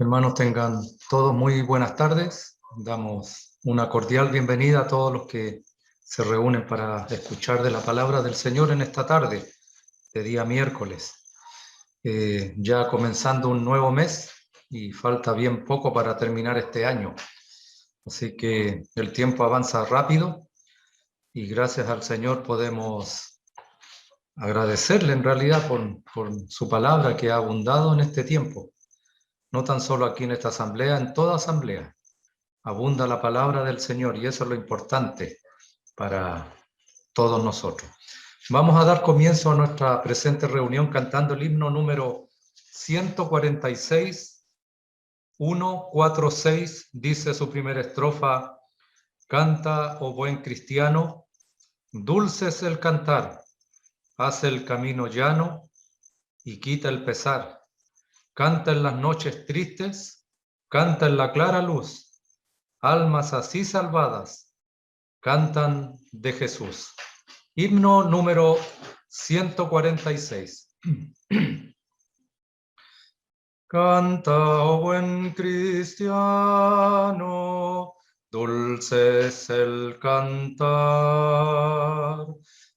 Hermanos, tengan todos muy buenas tardes. Damos una cordial bienvenida a todos los que se reúnen para escuchar de la palabra del Señor en esta tarde, de día miércoles. Ya comenzando un nuevo mes y falta bien poco para terminar este año. Así que el tiempo avanza rápido y gracias al Señor podemos agradecerle en realidad por su palabra que ha abundado en este tiempo. No tan solo aquí en esta asamblea, en toda asamblea abunda la palabra del Señor y eso es lo importante para todos nosotros. Vamos a dar comienzo a nuestra presente reunión cantando el himno número 146, 146, dice su primera estrofa: canta, oh buen cristiano, dulce es el cantar, hace el camino llano y quita el pesar. Canta en las noches tristes, canta en la clara luz, almas así salvadas cantan de Jesús. Himno número 146. Canta, oh buen cristiano, dulce es el cantar,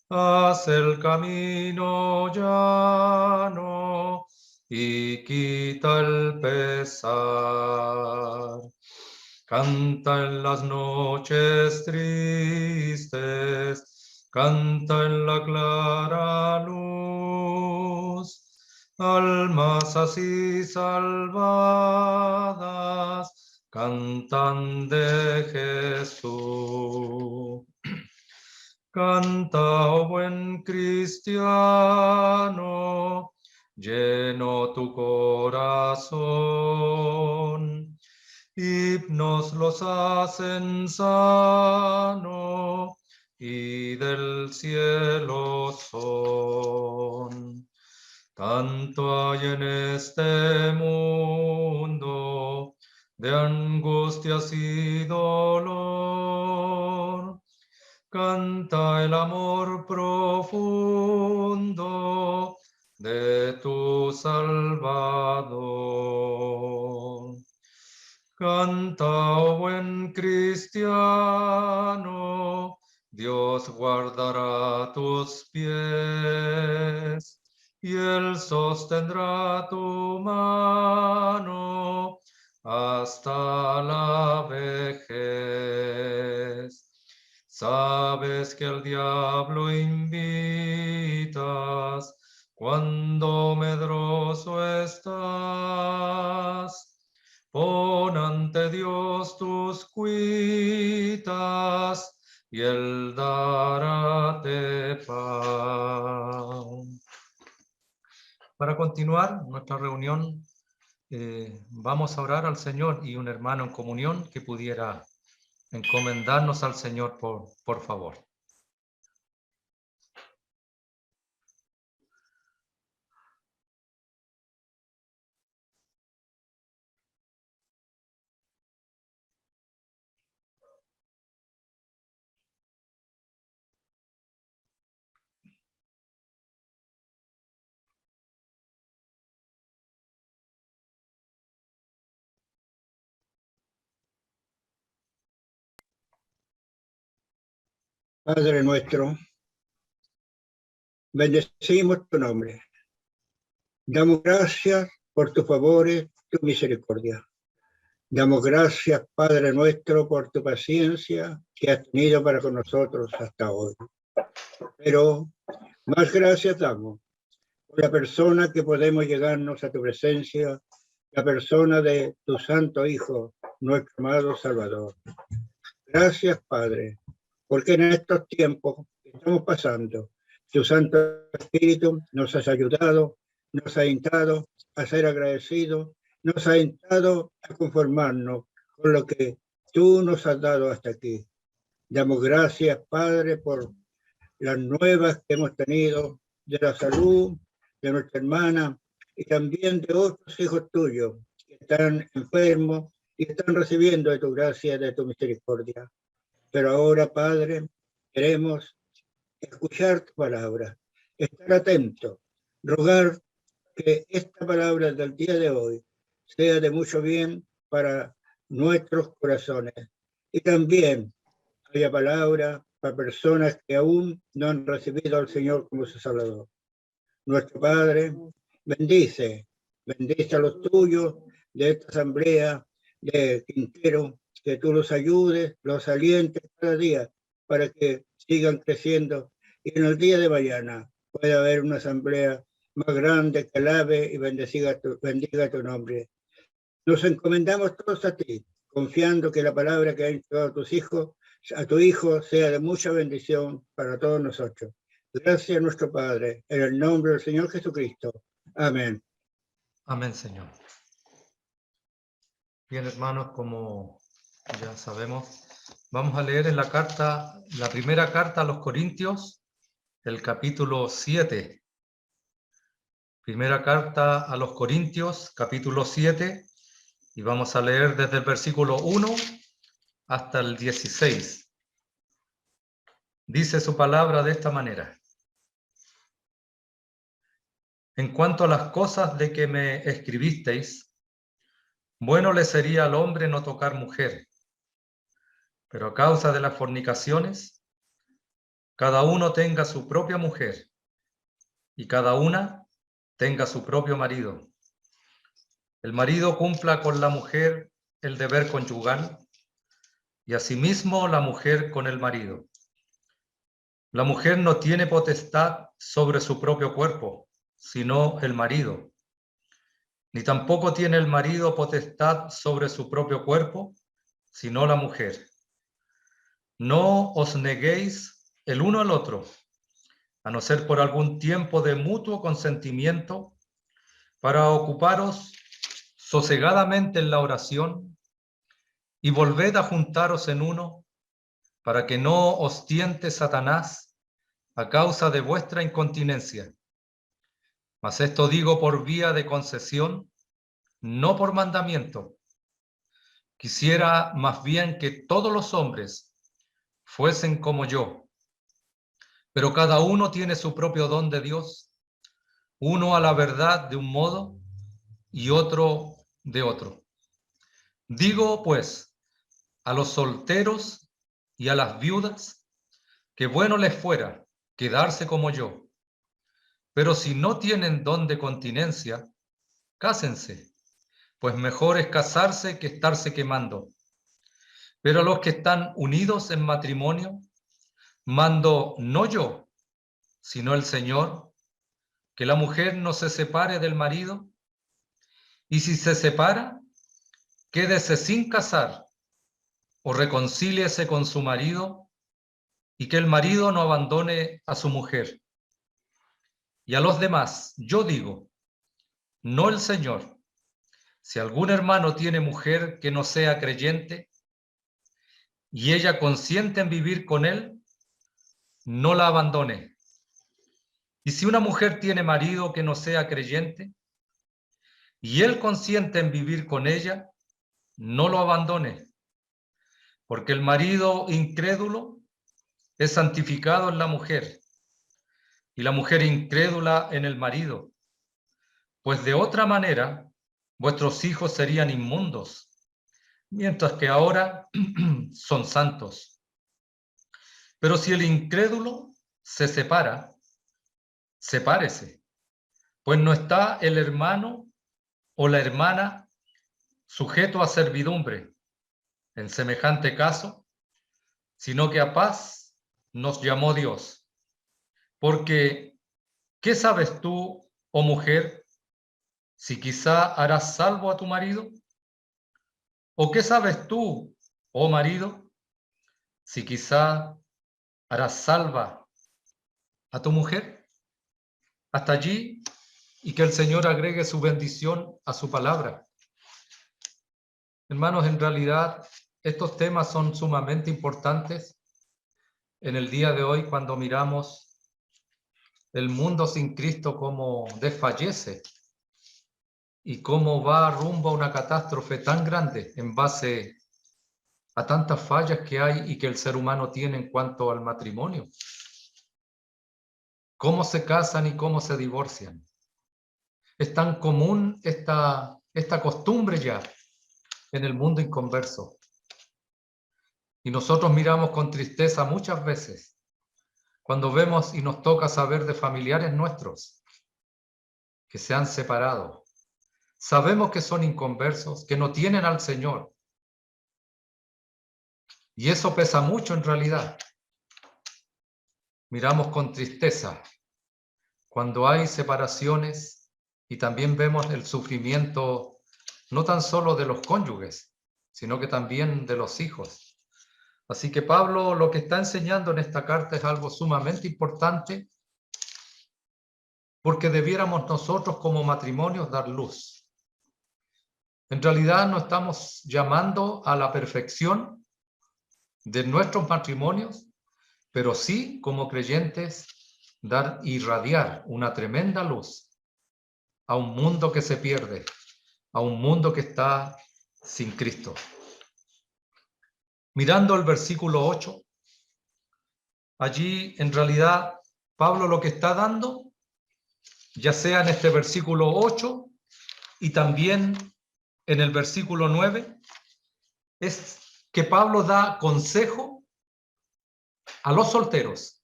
haz el camino llano y quita el pesar. Canta en las noches tristes, canta en la clara luz, almas así salvadas cantan de Jesús. Canta, oh buen cristiano, lleno tu corazón, himnos los hacen sano y del cielo son. Tanto hay en este mundo de angustias y dolor. Canta el amor profundo de tu Salvador. Canta, oh buen cristiano, Dios guardará tus pies y Él sostendrá tu mano hasta la vejez. Sabes que el diablo invitas cuando medroso estás. Pon ante Dios tus cuitas y Él dará paz. Para continuar nuestra reunión, vamos a orar al Señor y un hermano en comunión que pudiera encomendarnos al Señor, por favor. Padre nuestro, bendecimos tu nombre. Damos gracias por tus favores, tu misericordia. Damos gracias, Padre nuestro, por tu paciencia que has tenido para con nosotros hasta hoy. Pero más gracias damos por la persona que podemos llegarnos a tu presencia, la persona de tu Santo Hijo, nuestro amado Salvador. Gracias, Padre, porque en estos tiempos que estamos pasando, tu Santo Espíritu nos has ayudado, nos ha invitado a ser agradecidos, nos ha invitado a conformarnos con lo que tú nos has dado hasta aquí. Damos gracias, Padre, por las nuevas que hemos tenido de la salud de nuestra hermana y también de otros hijos tuyos que están enfermos y están recibiendo de tu gracia y de tu misericordia. Pero ahora, Padre, queremos escuchar tu palabra, estar atentos, rogar que esta palabra del día de hoy sea de mucho bien para nuestros corazones. Y también haya palabra para personas que aún no han recibido al Señor como su Salvador. Nuestro Padre, bendice a los tuyos de esta asamblea de Quintero, que tú los ayudes, los alientes cada día para que sigan creciendo y en el día de mañana pueda haber una asamblea más grande que alabe y bendiga tu nombre. Nos encomendamos todos a ti, confiando que la palabra que ha entregado a tu Hijo sea de mucha bendición para todos nosotros. Gracias a nuestro Padre, en el nombre del Señor Jesucristo. Amén. Amén, Señor. Bien, hermanos, como ya sabemos, vamos a leer en la primera carta a los Corintios, el capítulo 7. Primera carta a los Corintios, capítulo 7, y vamos a leer desde el versículo 1 hasta el 16. Dice su palabra de esta manera: En cuanto a las cosas de que me escribisteis, bueno le sería al hombre no tocar mujer, pero a causa de las fornicaciones, cada uno tenga su propia mujer, y cada una tenga su propio marido. El marido cumpla con la mujer el deber conyugal, y asimismo la mujer con el marido. La mujer no tiene potestad sobre su propio cuerpo, sino el marido. Ni tampoco tiene el marido potestad sobre su propio cuerpo, sino la mujer. No os neguéis el uno al otro, a no ser por algún tiempo de mutuo consentimiento, para ocuparos sosegadamente en la oración, y volved a juntaros en uno, para que no os tiente Satanás a causa de vuestra incontinencia. Mas esto digo por vía de concesión, no por mandamiento. Quisiera más bien que todos los hombres fuesen como yo, pero cada uno tiene su propio don de Dios, uno a la verdad de un modo y otro de otro. Digo, pues, a los solteros y a las viudas, que bueno les fuera quedarse como yo, pero si no tienen don de continencia, cásense, pues mejor es casarse que estarse quemando. Pero a los que están unidos en matrimonio, mando no yo, sino el Señor, que la mujer no se separe del marido, y si se separa, quédese sin casar, o reconcíliese con su marido, y que el marido no abandone a su mujer. Y a los demás, yo digo, no el Señor, si algún hermano tiene mujer que no sea creyente, y ella consiente en vivir con él, no la abandone. Y si una mujer tiene marido que no sea creyente, y él consiente en vivir con ella, no lo abandone, porque el marido incrédulo es santificado en la mujer, y la mujer incrédula en el marido, pues de otra manera vuestros hijos serían inmundos, mientras que ahora son santos. Pero si el incrédulo se separa, sepárese, pues no está el hermano o la hermana sujeto a servidumbre en semejante caso, sino que a paz nos llamó Dios. Porque, ¿qué sabes tú, oh mujer, si quizá harás salvo a tu marido? ¿O qué sabes tú, oh marido, si quizá harás salva a tu mujer? Hasta allí, y que el Señor agregue su bendición a su palabra. Hermanos, en realidad estos temas son sumamente importantes en el día de hoy cuando miramos el mundo sin Cristo cómo desfallece y cómo va rumbo a una catástrofe tan grande en base a tantas fallas que hay y que el ser humano tiene en cuanto al matrimonio. Cómo se casan y cómo se divorcian. Es tan común esta esta costumbre ya en el mundo inconverso. Y nosotros miramos con tristeza muchas veces cuando vemos y nos toca saber de familiares nuestros que se han separado. Sabemos que son inconversos, que no tienen al Señor. Y eso pesa mucho en realidad. Miramos con tristeza cuando hay separaciones y también vemos el sufrimiento no tan solo de los cónyuges, sino que también de los hijos. Así que Pablo lo que está enseñando en esta carta es algo sumamente importante, porque debiéramos nosotros como matrimonios dar luz. En realidad no estamos llamando a la perfección de nuestros matrimonios, pero sí como creyentes irradiar una tremenda luz a un mundo que se pierde, a un mundo que está sin Cristo. Mirando el versículo 8, allí en realidad Pablo lo que está dando, ya sea en este versículo 8 y también en el versículo 9, es que Pablo da consejo a los solteros.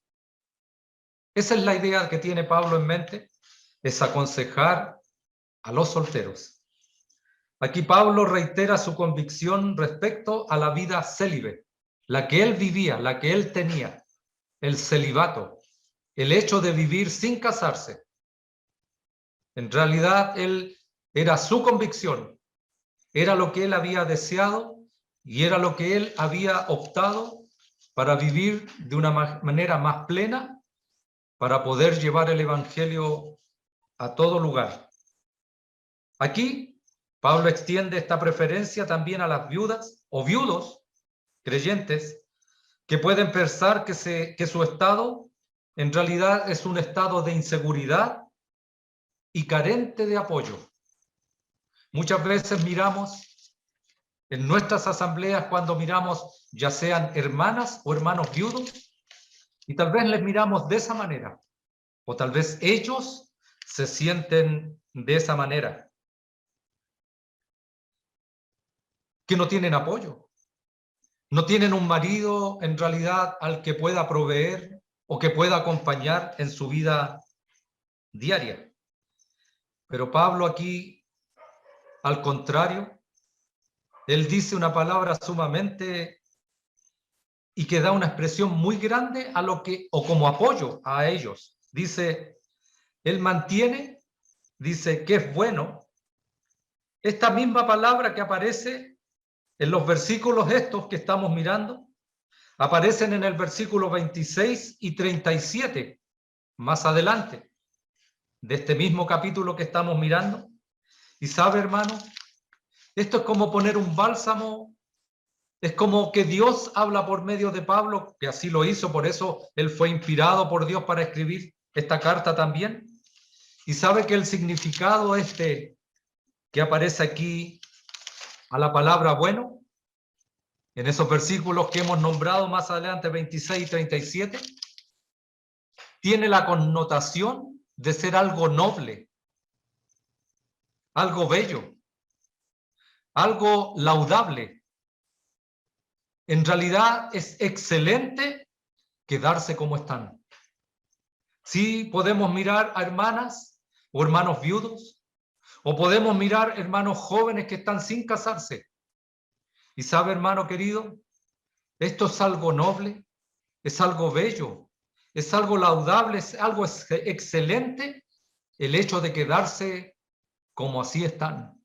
Esa es la idea que tiene Pablo en mente, es aconsejar a los solteros. Aquí Pablo reitera su convicción respecto a la vida célibe, la que él vivía, la que él tenía, el celibato, el hecho de vivir sin casarse. En realidad él era su convicción, era lo que él había deseado y era lo que él había optado para vivir de una manera más plena, para poder llevar el evangelio a todo lugar. Aquí Pablo extiende esta preferencia también a las viudas o viudos creyentes que pueden pensar que su estado en realidad es un estado de inseguridad y carente de apoyo. Muchas veces miramos en nuestras asambleas, cuando miramos ya sean hermanas o hermanos viudos, y tal vez les miramos de esa manera, o tal vez ellos se sienten de esa manera, que no tienen apoyo, no tienen un marido en realidad al que pueda proveer o que pueda acompañar en su vida diaria. Pero Pablo aquí, al contrario, él dice una palabra sumamente y que da una expresión muy grande a lo que, o como apoyo a ellos. Dice, él mantiene, dice que es bueno. Esta misma palabra que aparece en los versículos estos que estamos mirando, aparecen en el versículo 26 y 37, más adelante, de este mismo capítulo que estamos mirando. Y sabe, hermano, esto es como poner un bálsamo. Es como que Dios habla por medio de Pablo, que así lo hizo, por eso él fue inspirado por Dios para escribir esta carta también. Y sabe que el significado que aparece aquí a la palabra bueno, en esos versículos que hemos nombrado más adelante, 26 y 37, tiene la connotación de ser algo noble, algo bello, algo laudable. En realidad es excelente quedarse como están. Sí, podemos mirar a hermanas o hermanos viudos, o podemos mirar hermanos jóvenes que están sin casarse. Y sabe, hermano querido, esto es algo noble, es algo bello, es algo laudable, es algo excelente el hecho de quedarse como así están.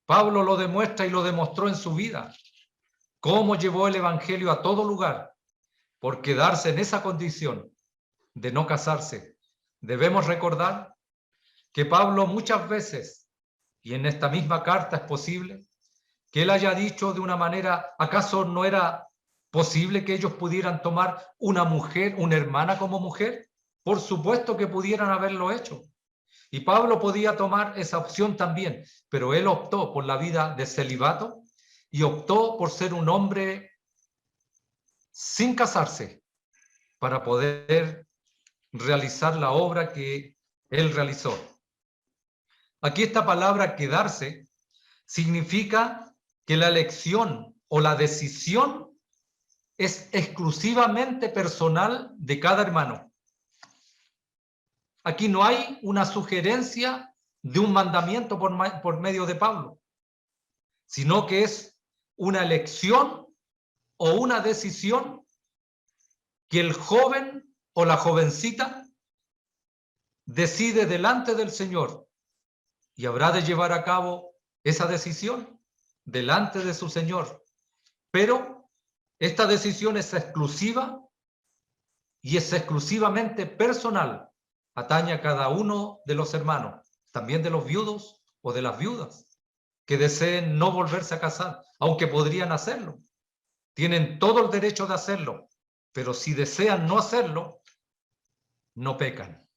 Pablo lo demuestra y lo demostró en su vida. Cómo llevó el evangelio a todo lugar por quedarse en esa condición de no casarse. Debemos recordar que Pablo muchas veces, y en esta misma carta es posible, que él haya dicho de una manera, ¿acaso no era posible que ellos pudieran tomar una mujer, una hermana como mujer? Por supuesto que pudieran haberlo hecho. Y Pablo podía tomar esa opción también, pero él optó por la vida de celibato y optó por ser un hombre sin casarse para poder realizar la obra que él realizó. Aquí esta palabra quedarse significa que la elección o la decisión es exclusivamente personal de cada hermano. Aquí no hay una sugerencia de un mandamiento por medio de Pablo, sino que es una elección o una decisión que el joven o la jovencita decide delante del Señor y habrá de llevar a cabo esa decisión delante de su Señor. Pero esta decisión es exclusiva y es exclusivamente personal. Atañe a cada uno de los hermanos, también de los viudos o de las viudas, que deseen no volverse a casar, aunque podrían hacerlo. Tienen todo el derecho de hacerlo, pero si desean no hacerlo, no pecan.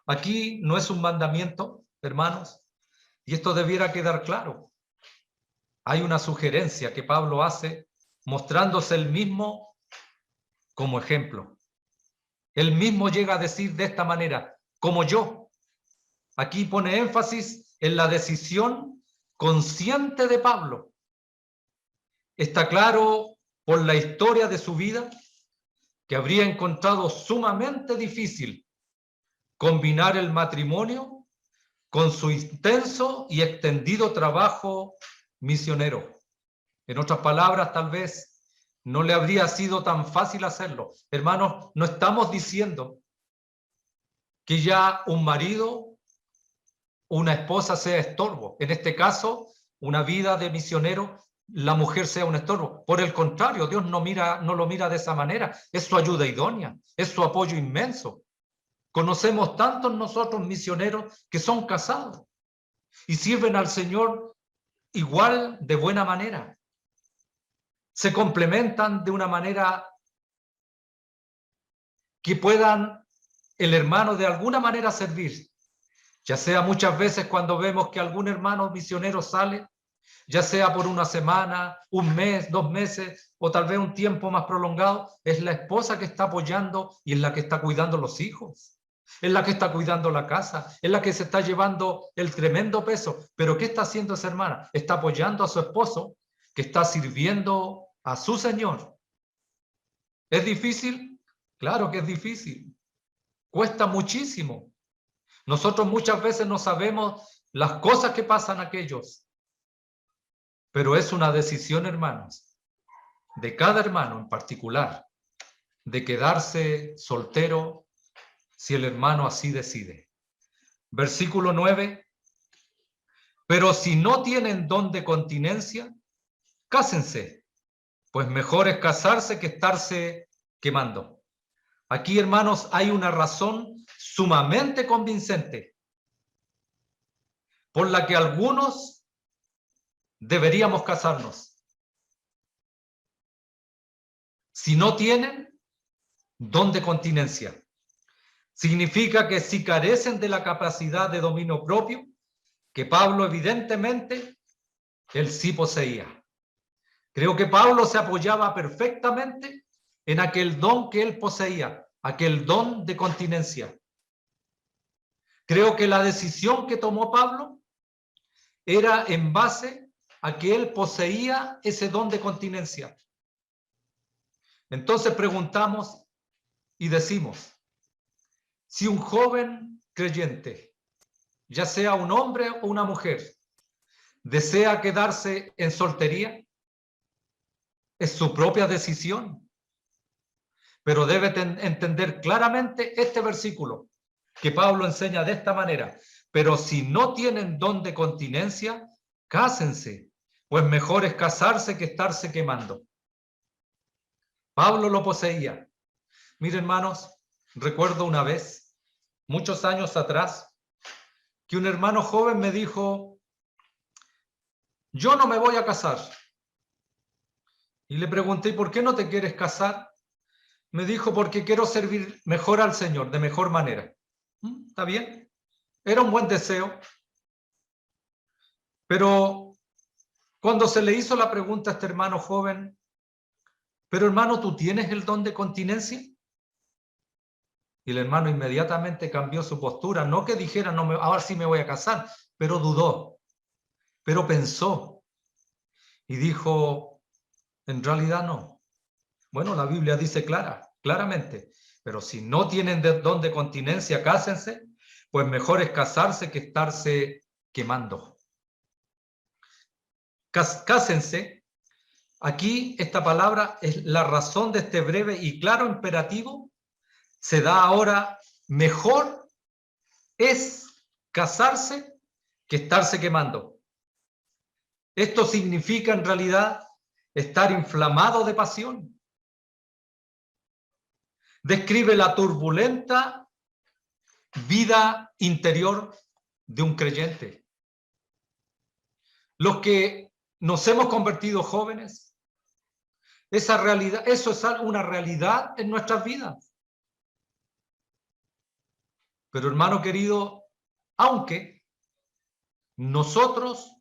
Aquí no es un mandamiento, hermanos, y esto debiera quedar claro. Hay una sugerencia que Pablo hace mostrándose él mismo como ejemplo. Él mismo llega a decir de esta manera, como yo. Aquí pone énfasis en la decisión consciente de Pablo. Está claro por la historia de su vida que habría encontrado sumamente difícil combinar el matrimonio con su intenso y extendido trabajo misionero. En otras palabras, tal vez no le habría sido tan fácil hacerlo. Hermanos, no estamos diciendo que ya un marido o una esposa sea estorbo. En este caso, una vida de misionero, la mujer sea un estorbo. Por el contrario, Dios no lo mira de esa manera. Es su ayuda idónea, es su apoyo inmenso. Conocemos tantos nosotros misioneros que son casados y sirven al Señor igual de buena manera. Se complementan de una manera que puedan el hermano de alguna manera servir, ya sea muchas veces cuando vemos que algún hermano misionero sale, ya sea por una semana, un mes, 2 meses o tal vez un tiempo más prolongado, es la esposa que está apoyando y es la que está cuidando los hijos. Es la que está cuidando la casa, es la que se está llevando el tremendo peso. Pero ¿qué está haciendo esa hermana? Está apoyando a su esposo, que está sirviendo a su Señor. ¿Es difícil? Claro que es difícil. Cuesta muchísimo. Nosotros muchas veces no sabemos las cosas que pasan a aquellos. Pero es una decisión, hermanos, de cada hermano en particular, de quedarse soltero si el hermano así decide. Versículo 9. Pero si no tienen don de continencia, cásense, pues mejor es casarse que estarse quemando. Aquí, hermanos, hay una razón sumamente convincente por la que algunos deberíamos casarnos. Si no tienen don de continencia, significa que si carecen de la capacidad de dominio propio, que Pablo evidentemente, él sí poseía. Creo que Pablo se apoyaba perfectamente en aquel don que él poseía, aquel don de continencia. Creo que la decisión que tomó Pablo era en base a que él poseía ese don de continencia. Entonces preguntamos y decimos, si un joven creyente, ya sea un hombre o una mujer, desea quedarse en soltería, es su propia decisión. Pero debe entender claramente este versículo que Pablo enseña de esta manera. Pero si no tienen don de continencia, cásense, pues mejor es casarse que estarse quemando. Pablo lo poseía. Miren, hermanos, recuerdo una vez, muchos años atrás, que un hermano joven me dijo, yo no me voy a casar. Y le pregunté, ¿por qué no te quieres casar? Me dijo, porque quiero servir mejor al Señor, de mejor manera. ¿Está bien? Era un buen deseo. Pero cuando se le hizo la pregunta a este hermano joven, pero hermano, ¿tú tienes el don de continencia? Y el hermano inmediatamente cambió su postura. No que dijera, no, ahora sí me voy a casar, pero dudó. pero pensó y dijo, en realidad no. Bueno, la Biblia dice claramente, pero si no tienen don de continencia, cásense, pues mejor es casarse que estarse quemando. Cásense. Aquí esta palabra es la razón de este breve y claro imperativo. Se da ahora, mejor es casarse que estarse quemando. Esto significa en realidad estar inflamado de pasión. Describe la turbulenta vida interior de un creyente. Los que nos hemos convertido jóvenes, esa realidad, eso es una realidad en nuestras vidas. Pero hermano querido, aunque nosotros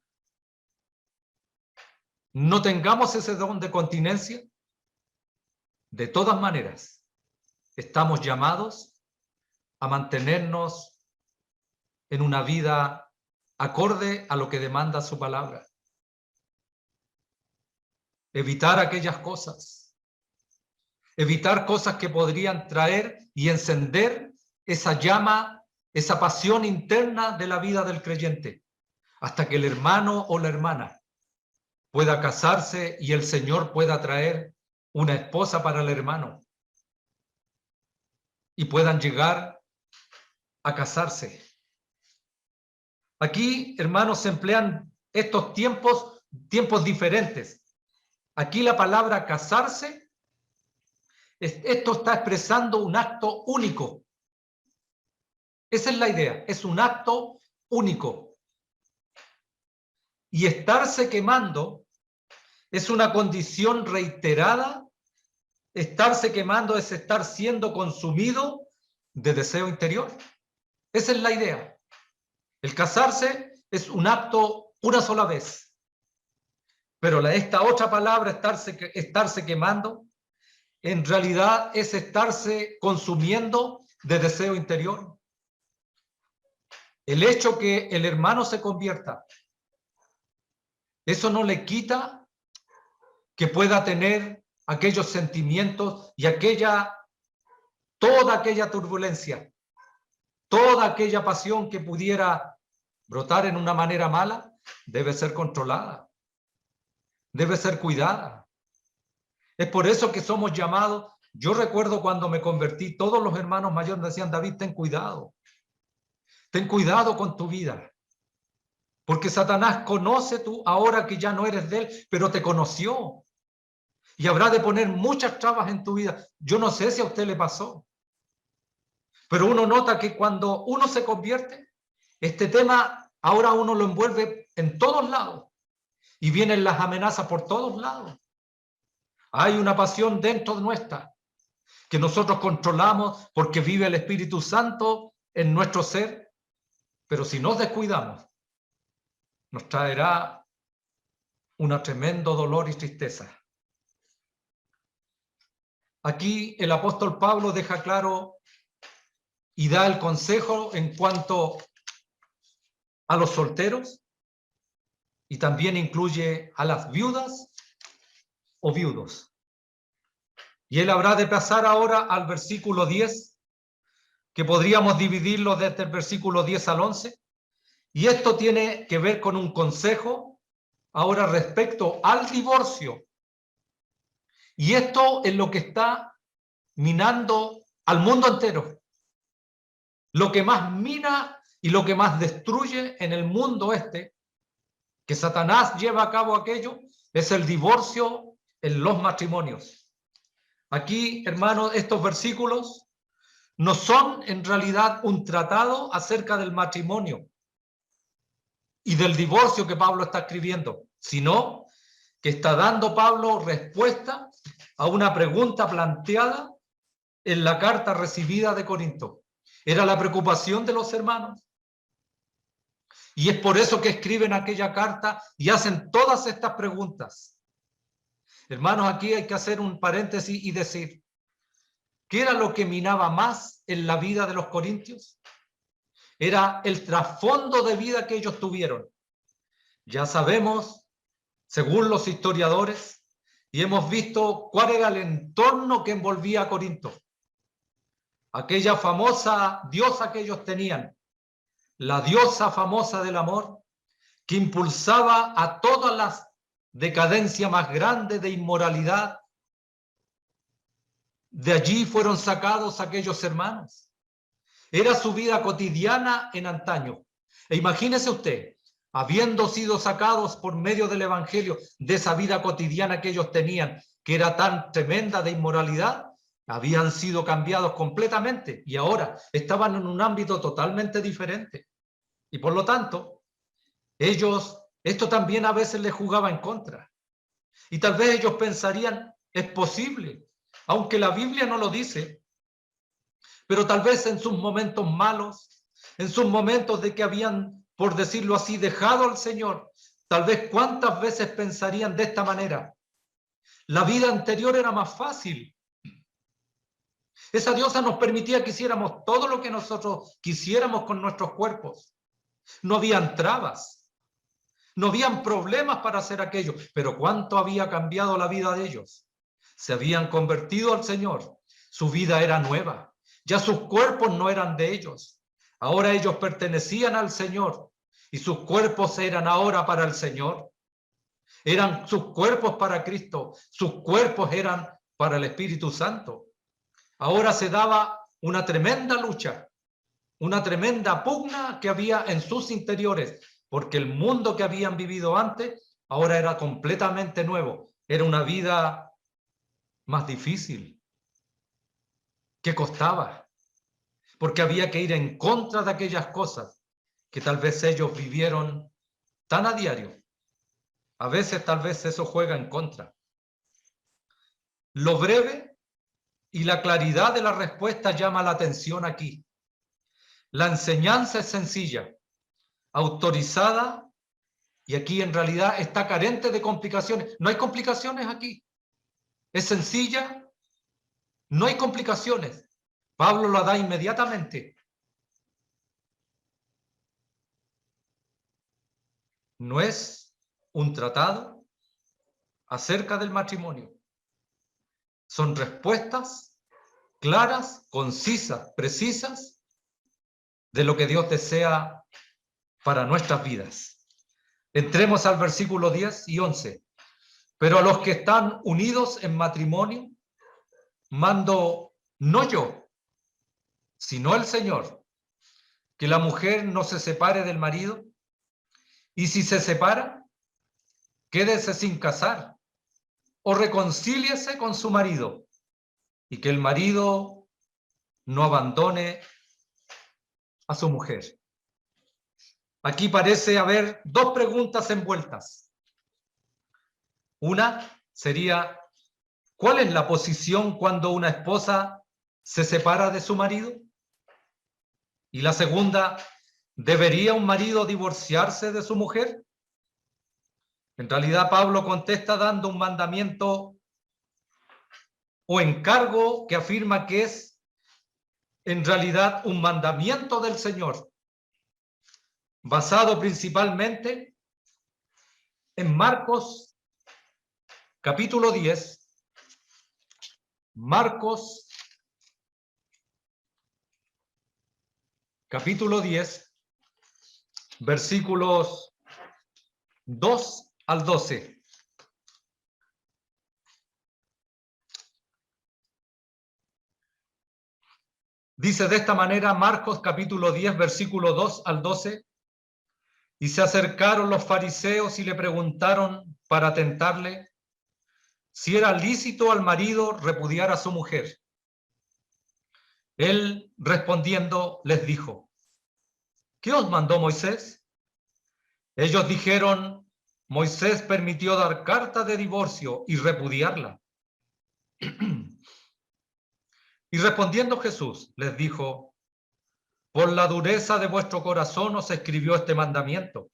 no tengamos ese don de continencia, de todas maneras, estamos llamados a mantenernos en una vida acorde a lo que demanda su palabra. Evitar aquellas cosas. Evitar cosas que podrían traer y encender esa llama, esa pasión interna de la vida del creyente, hasta que el hermano o la hermana pueda casarse y el Señor pueda traer una esposa para el hermano y puedan llegar a casarse. Aquí, hermanos, se emplean estos tiempos diferentes. Aquí la palabra casarse, esto está expresando un acto único. Esa es la idea, es un acto único. Y estarse quemando es una condición reiterada. Estarse quemando es estar siendo consumido de deseo interior. Esa es la idea. El casarse es un acto una sola vez. Pero esta otra palabra, estarse quemando, en realidad es estarse consumiendo de deseo interior. El hecho que el hermano se convierta, eso no le quita que pueda tener aquellos sentimientos y toda aquella turbulencia, toda aquella pasión que pudiera brotar en una manera mala, debe ser controlada, debe ser cuidada. Es por eso que somos llamados. Yo recuerdo cuando me convertí, todos los hermanos mayores me decían, David, ten cuidado con tu vida, porque Satanás conoce tú ahora que ya no eres de él, pero te conoció y habrá de poner muchas trabas en tu vida. Yo no sé si a usted le pasó, pero uno nota que cuando uno se convierte, este tema ahora uno lo envuelve en todos lados y vienen las amenazas por todos lados. Hay una pasión dentro de nuestra que nosotros controlamos porque vive el Espíritu Santo en nuestro ser, pero si nos descuidamos, nos traerá un tremendo dolor y tristeza. Aquí el apóstol Pablo deja claro y da el consejo en cuanto a los solteros y también incluye a las viudas o viudos. Y él habrá de pasar ahora al versículo 10, que podríamos dividirlo desde el versículo 10 al 11. Y esto tiene que ver con un consejo ahora respecto al divorcio. Y esto es lo que está minando al mundo entero. Lo que más mina y lo que más destruye en el mundo que Satanás lleva a cabo aquello, es el divorcio en los matrimonios. Aquí, hermanos, estos versículos no son en realidad un tratado acerca del matrimonio y del divorcio que Pablo está escribiendo, sino que está dando Pablo respuesta a una pregunta planteada en la carta recibida de Corinto. Era la preocupación de los hermanos. Y es por eso que escriben aquella carta y hacen todas estas preguntas. Hermanos, aquí hay que hacer un paréntesis y decir, ¿qué era lo que minaba más en la vida de los corintios? Era el trasfondo de vida que ellos tuvieron. Ya sabemos, según los historiadores, y hemos visto cuál era el entorno que envolvía a Corinto. Aquella famosa diosa que ellos tenían, la diosa famosa del amor, que impulsaba a todas las decadencias más grandes de inmoralidad. De allí fueron sacados aquellos hermanos. Era su vida cotidiana en antaño. E imagínese usted, habiendo sido sacados por medio del Evangelio de esa vida cotidiana que ellos tenían, que era tan tremenda de inmoralidad, habían sido cambiados completamente y ahora estaban en un ámbito totalmente diferente. Y por lo tanto, esto también a veces les jugaba en contra. Y tal vez ellos pensarían, es posible, aunque la Biblia no lo dice, pero tal vez en sus momentos malos, en sus momentos de que habían, por decirlo así, dejado al Señor, tal vez cuántas veces pensarían de esta manera. La vida anterior era más fácil. Esa diosa nos permitía que hiciéramos todo lo que nosotros quisiéramos con nuestros cuerpos. No habían trabas, no habían problemas para hacer aquello, pero ¿cuánto había cambiado la vida de ellos? Se habían convertido al Señor, su vida era nueva, ya sus cuerpos no eran de ellos, ahora ellos pertenecían al Señor y sus cuerpos eran ahora para el Señor. Eran sus cuerpos para Cristo, sus cuerpos eran para el Espíritu Santo. Ahora se daba una tremenda lucha, una tremenda pugna que había en sus interiores, porque el mundo que habían vivido antes ahora era completamente nuevo. Era una vida más difícil, que costaba, porque había que ir en contra de aquellas cosas que tal vez ellos vivieron tan a diario. A veces tal vez eso juega en contra. Lo breve y la claridad de la respuesta llama la atención aquí. La enseñanza es sencilla, autorizada, y aquí en realidad está carente de complicaciones. No hay complicaciones aquí. Es sencilla, no hay complicaciones. Pablo la da inmediatamente. No es un tratado acerca del matrimonio. Son respuestas claras, concisas, precisas de lo que Dios desea para nuestras vidas. Entremos al versículo 10 y 11. Pero a los que están unidos en matrimonio, mando no yo, sino el Señor, que la mujer no se separe del marido, y si se separa, quédese sin casar, o reconcíliese con su marido, y que el marido no abandone a su mujer. Aquí parece haber dos preguntas envueltas. Una sería, ¿cuál es la posición cuando una esposa se separa de su marido? Y la segunda, ¿debería un marido divorciarse de su mujer? En realidad Pablo contesta dando un mandamiento o encargo que afirma que es en realidad un mandamiento del Señor, basado principalmente en Marcos capítulo 10, Marcos capítulo 10, versículos 2 al 12. Dice de esta manera Marcos capítulo 10, versículo 2 al 12. Y se acercaron los fariseos y le preguntaron para tentarle si era lícito al marido repudiar a su mujer. Él respondiendo les dijo, ¿qué os mandó Moisés? Ellos dijeron, Moisés permitió dar carta de divorcio y repudiarla. Y respondiendo Jesús les dijo, por la dureza de vuestro corazón os escribió este mandamiento.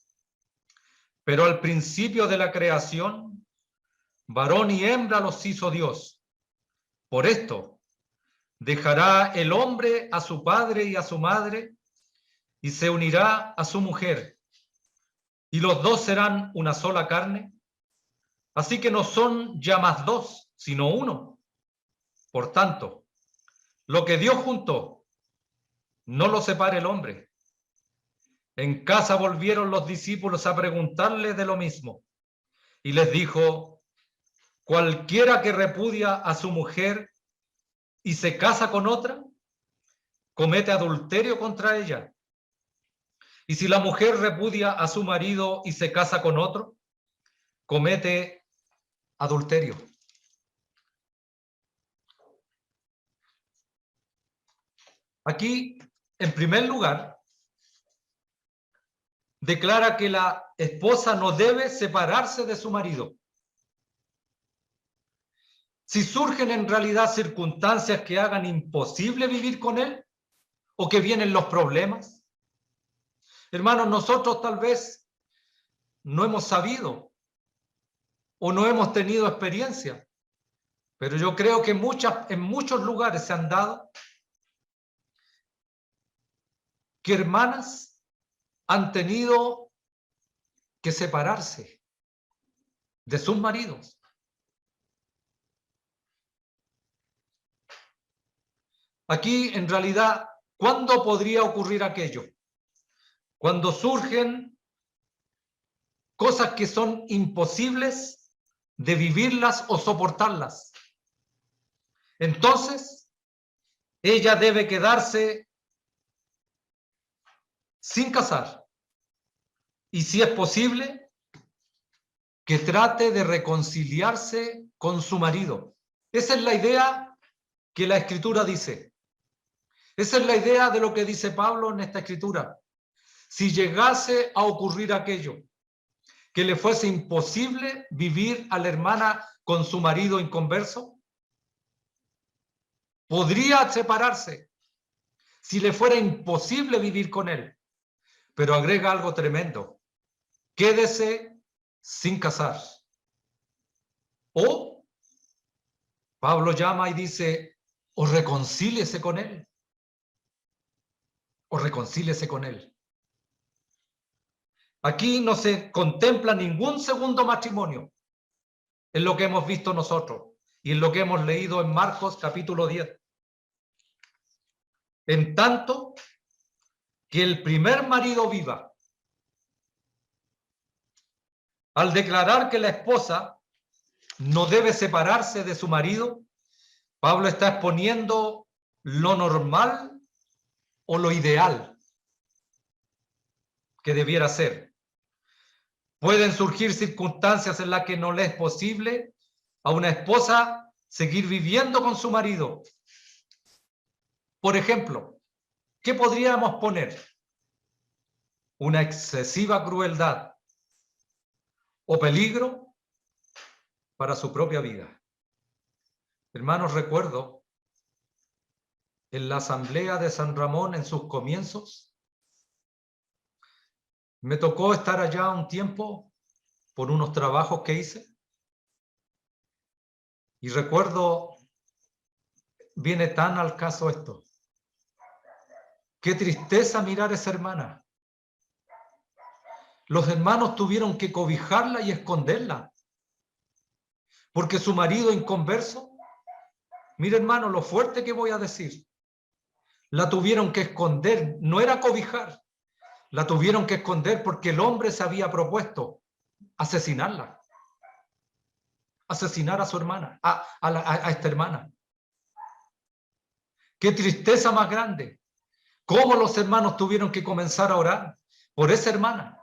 Pero al principio de la creación, varón y hembra los hizo Dios. Por esto, dejará el hombre a su padre y a su madre, y se unirá a su mujer, y los dos serán una sola carne. Así que no son ya más dos, sino uno. Por tanto, lo que Dios juntó, no lo separe el hombre. En casa volvieron los discípulos a preguntarle de lo mismo. Y les dijo: cualquiera que repudia a su mujer y se casa con otra, comete adulterio contra ella. Y si la mujer repudia a su marido y se casa con otro, comete adulterio. Aquí, en primer lugar, declara que la esposa no debe separarse de su marido. Si surgen en realidad circunstancias que hagan imposible vivir con él, o que vienen los problemas, hermanos, nosotros tal vez no hemos sabido o no hemos tenido experiencia, pero yo creo que en muchos lugares se han dado que hermanas han tenido que separarse de sus maridos. Aquí, en realidad, ¿cuándo podría ocurrir aquello? Cuando surgen cosas que son imposibles de vivirlas o soportarlas. Entonces, ella debe quedarse sin casar. Y si es posible, que trate de reconciliarse con su marido. Esa es la idea que la Escritura dice. Esa es la idea de lo que dice Pablo en esta Escritura. Si llegase a ocurrir aquello, que le fuese imposible vivir a la hermana con su marido inconverso, podría separarse si le fuera imposible vivir con él. Pero agrega algo tremendo: quédese sin casar. O Pablo llama y dice: o reconcíliese con él. O reconcíliese con él. Aquí no se contempla ningún segundo matrimonio en lo que hemos visto nosotros y en lo que hemos leído en Marcos capítulo 10. En tanto que el primer marido viva. Al declarar que la esposa no debe separarse de su marido, Pablo está exponiendo lo normal o lo ideal que debiera ser. Pueden surgir circunstancias en las que no le es posible a una esposa seguir viviendo con su marido. Por ejemplo, ¿qué podríamos poner? Una excesiva crueldad o peligro para su propia vida. Hermanos, recuerdo en la asamblea de San Ramón en sus comienzos, me tocó estar allá un tiempo por unos trabajos que hice y recuerdo, viene tan al caso esto. Qué tristeza mirar a esa hermana. Los hermanos tuvieron que cobijarla y esconderla porque su marido inconverso, mire hermano lo fuerte que voy a decir, la tuvieron que esconder, no era cobijar, la tuvieron que esconder porque el hombre se había propuesto asesinarla, asesinar a su hermana, a esta hermana. Qué tristeza más grande. Cómo los hermanos tuvieron que comenzar a orar por esa hermana.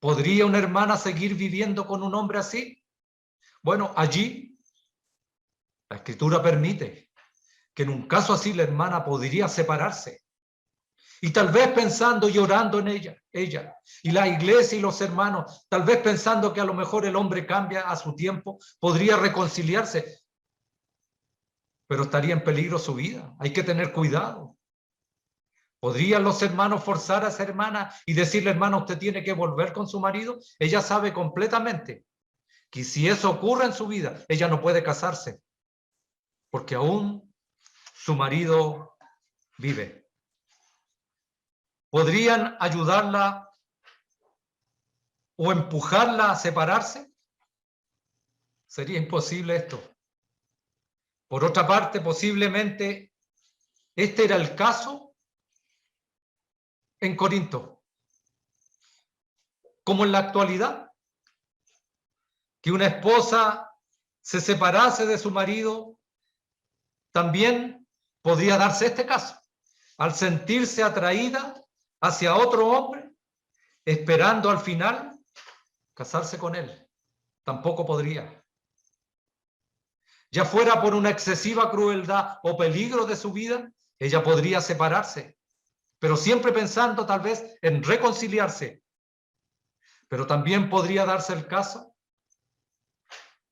¿Podría una hermana seguir viviendo con un hombre así? Bueno, allí la Escritura permite que en un caso así la hermana podría separarse. Y tal vez pensando y orando en ella, y la iglesia y los hermanos, tal vez pensando que a lo mejor el hombre cambia a su tiempo, podría reconciliarse, pero estaría en peligro su vida. Hay que tener cuidado. ¿Podrían los hermanos forzar a esa hermana y decirle: hermana, usted tiene que volver con su marido? Ella sabe completamente que si eso ocurre en su vida, ella no puede casarse, porque aún su marido vive. ¿Podrían ayudarla o empujarla a separarse? Sería imposible esto. Por otra parte, posiblemente este era el caso en Corinto, como en la actualidad, que una esposa se separase de su marido, también podría darse este caso, al sentirse atraída hacia otro hombre, esperando al final casarse con él. Tampoco podría. Ya fuera por una excesiva crueldad o peligro de su vida, ella podría separarse, pero siempre pensando tal vez en reconciliarse. Pero también podría darse el caso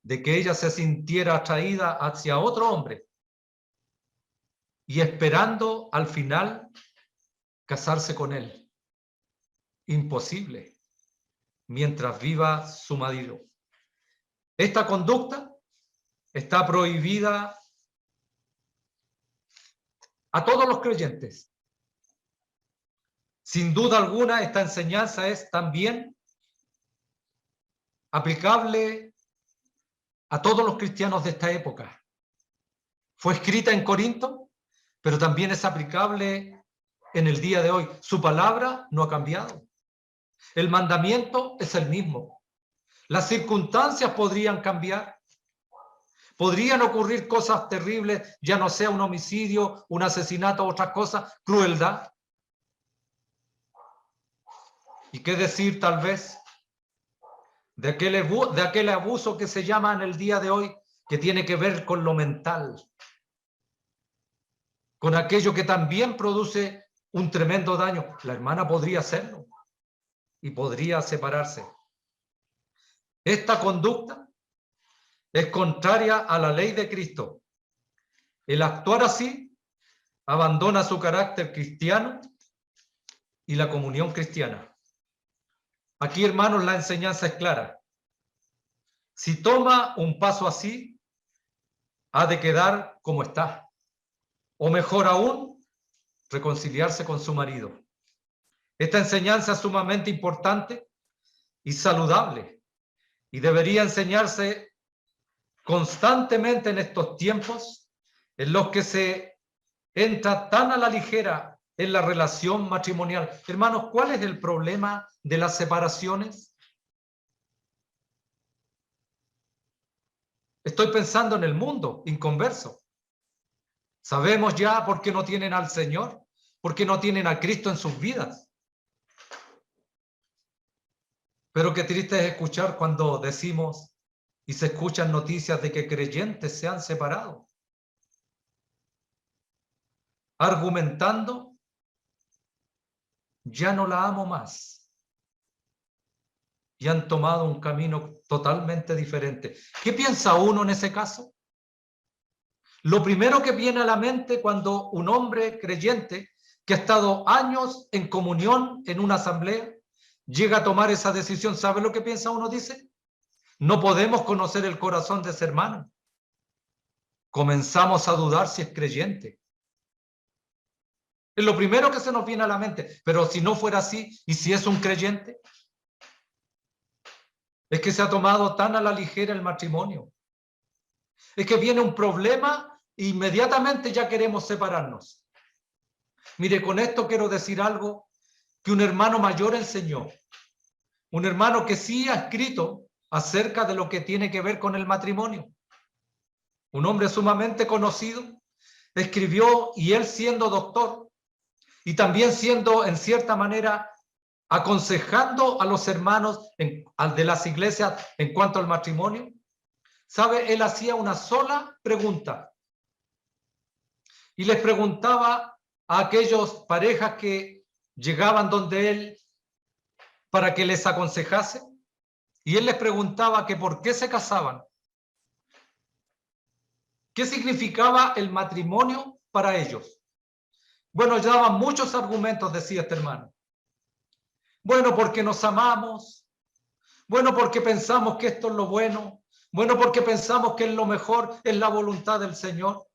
de que ella se sintiera atraída hacia otro hombre y esperando al final casarse con él. Imposible, mientras viva su marido. Esta conducta está prohibida a todos los creyentes. Sin duda alguna, esta enseñanza es también aplicable a todos los cristianos de esta época. Fue escrita en Corinto, pero también es aplicable en el día de hoy. Su palabra no ha cambiado. El mandamiento es el mismo. Las circunstancias podrían cambiar. Podrían ocurrir cosas terribles, ya no sea un homicidio, un asesinato, otras cosas, crueldad. ¿Y qué decir tal vez de aquel abuso que se llama en el día de hoy, que tiene que ver con lo mental, con aquello que también produce un tremendo daño? La hermana podría hacerlo y podría separarse. Esta conducta es contraria a la ley de Cristo. El actuar así abandona su carácter cristiano y la comunión cristiana. Aquí, hermanos, la enseñanza es clara. Si toma un paso así, ha de quedar como está. O mejor aún, reconciliarse con su marido. Esta enseñanza es sumamente importante y saludable y debería enseñarse constantemente en estos tiempos en los que se entra tan a la ligera en la relación matrimonial. Hermanos, ¿cuál es el problema de las separaciones? Estoy pensando en el mundo inconverso. Sabemos ya por qué no tienen al Señor, por qué no tienen a Cristo en sus vidas. Pero qué triste es escuchar cuando decimos y se escuchan noticias de que creyentes se han separado, argumentando: ya no la amo más. Y han tomado un camino totalmente diferente. ¿Qué piensa uno en ese caso? Lo primero que viene a la mente cuando un hombre creyente que ha estado años en comunión en una asamblea llega a tomar esa decisión, ¿sabe lo que piensa uno? Dice: no podemos conocer el corazón de ese hermano. Comenzamos a dudar si es creyente. Es lo primero que se nos viene a la mente. Pero si no fuera así, ¿y si es un creyente? Es que se ha tomado tan a la ligera el matrimonio. Es que viene un problema e inmediatamente ya queremos separarnos. Mire, con esto quiero decir algo que un hermano mayor enseñó. Un hermano que sí ha escrito acerca de lo que tiene que ver con el matrimonio. Un hombre sumamente conocido escribió, y él siendo doctor y también siendo en cierta manera aconsejando a los hermanos de las iglesias en cuanto al matrimonio, ¿sabe? Él hacía una sola pregunta y les preguntaba a aquellos parejas que llegaban donde él para que les aconsejase, y él les preguntaba que por qué se casaban, qué significaba el matrimonio para ellos. Bueno, ya daban muchos argumentos, decía este hermano. Bueno, porque nos amamos. Bueno, porque pensamos que esto es lo bueno. Bueno, porque pensamos que es lo mejor, es la voluntad del Señor.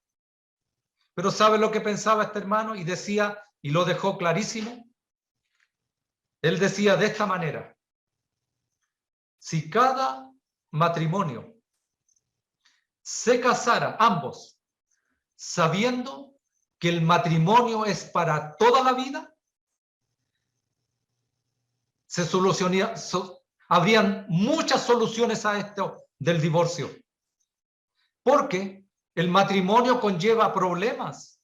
Pero ¿sabe lo que pensaba este hermano? Y decía, y lo dejó clarísimo. Él decía de esta manera: si cada matrimonio se casara, ambos, sabiendo que el matrimonio es para toda la vida, se solucionaría, habrían muchas soluciones a esto del divorcio. Porque el matrimonio conlleva problemas.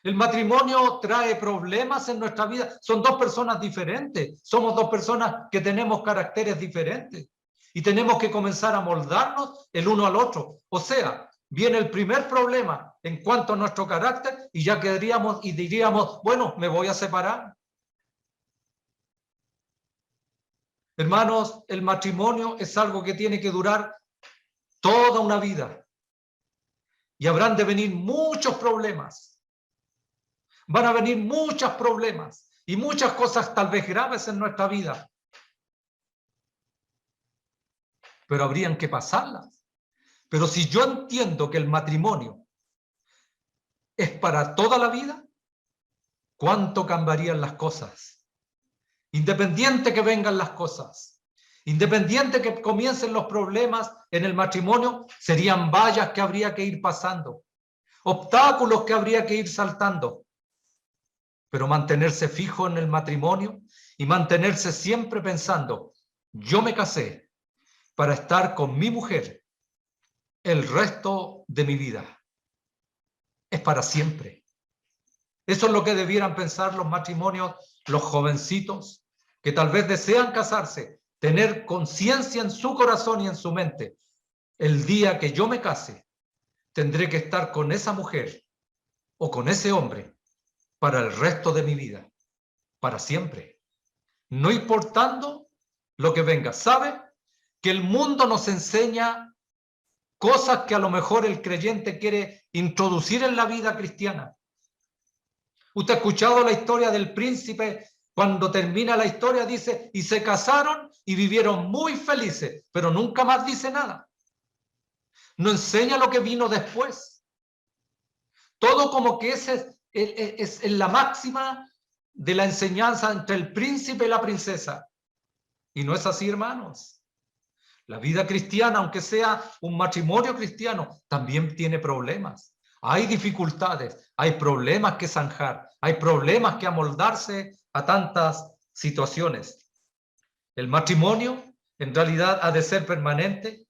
El matrimonio trae problemas en nuestra vida. Son dos personas diferentes. Somos dos personas que tenemos caracteres diferentes. Y tenemos que comenzar a moldarnos el uno al otro. O sea, viene el primer problema en cuanto a nuestro carácter y ya quedaríamos y diríamos, bueno, me voy a separar. Hermanos, el matrimonio es algo que tiene que durar toda una vida. Y habrán de venir muchos problemas. Van a venir muchos problemas y muchas cosas tal vez graves en nuestra vida. Pero habrían que pasarlas. Pero si yo entiendo que el matrimonio es para toda la vida, ¿cuánto cambiarían las cosas? Independiente que vengan las cosas, independiente que comiencen los problemas en el matrimonio, serían vallas que habría que ir pasando, obstáculos que habría que ir saltando. Pero mantenerse fijo en el matrimonio y mantenerse siempre pensando, yo me casé para estar con mi mujer el resto de mi vida. Es para siempre. Eso es lo que debieran pensar los matrimonios, los jovencitos, que tal vez desean casarse, tener conciencia en su corazón y en su mente. El día que yo me case, tendré que estar con esa mujer o con ese hombre para el resto de mi vida, para siempre. No importando lo que venga. ¿Sabe? Que el mundo nos enseña cosas que a lo mejor el creyente quiere introducir en la vida cristiana. Usted ha escuchado la historia del príncipe. Cuando termina la historia dice, y se casaron y vivieron muy felices, pero nunca más dice nada. No enseña lo que vino después. Todo como que ese es la máxima de la enseñanza entre el príncipe y la princesa. Y no es así, hermanos. La vida cristiana, aunque sea un matrimonio cristiano, también tiene problemas. Hay dificultades, hay problemas que zanjar, hay problemas que amoldarse a tantas situaciones. El matrimonio en realidad ha de ser permanente